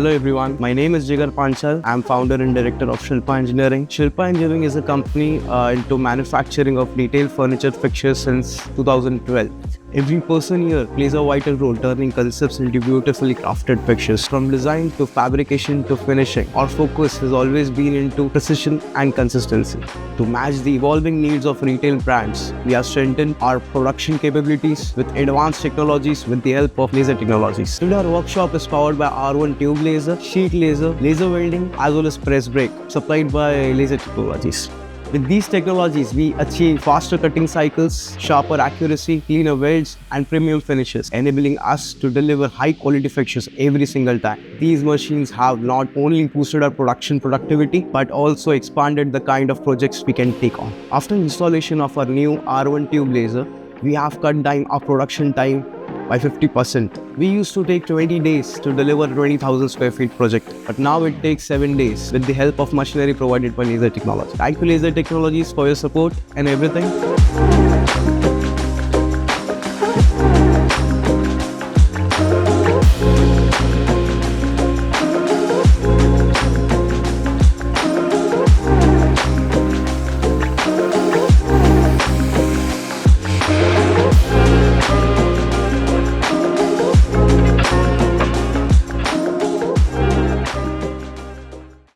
Hello everyone, my name is Jigar Panchal. I'm founder and director of Shilpa Engineering. Shilpa Engineering is a company into manufacturing of retail furniture fixtures since 2012. Every person here plays a vital role, turning concepts into beautifully crafted fixtures. From design to fabrication to finishing, our focus has always been into precision and consistency. To match the evolving needs of retail brands, we have strengthened our production capabilities with advanced technologies with the help of laser technologies. Today our workshop is powered by R1 tube laser, sheet laser, laser welding as well as press brake, supplied by laser technologies. With these technologies, we achieve faster cutting cycles, sharper accuracy, cleaner welds, and premium finishes, enabling us to deliver high-quality fixtures every single time. These machines have not only boosted our production productivity, but also expanded the kind of projects we can take on. After installation of our new R1 tube laser, we have cut down our production time by 50%. We used to take 20 days to deliver 20,000 square feet project, but now it takes 7 days with the help of machinery provided by laser technology. Thank you laser technologies for your support and everything.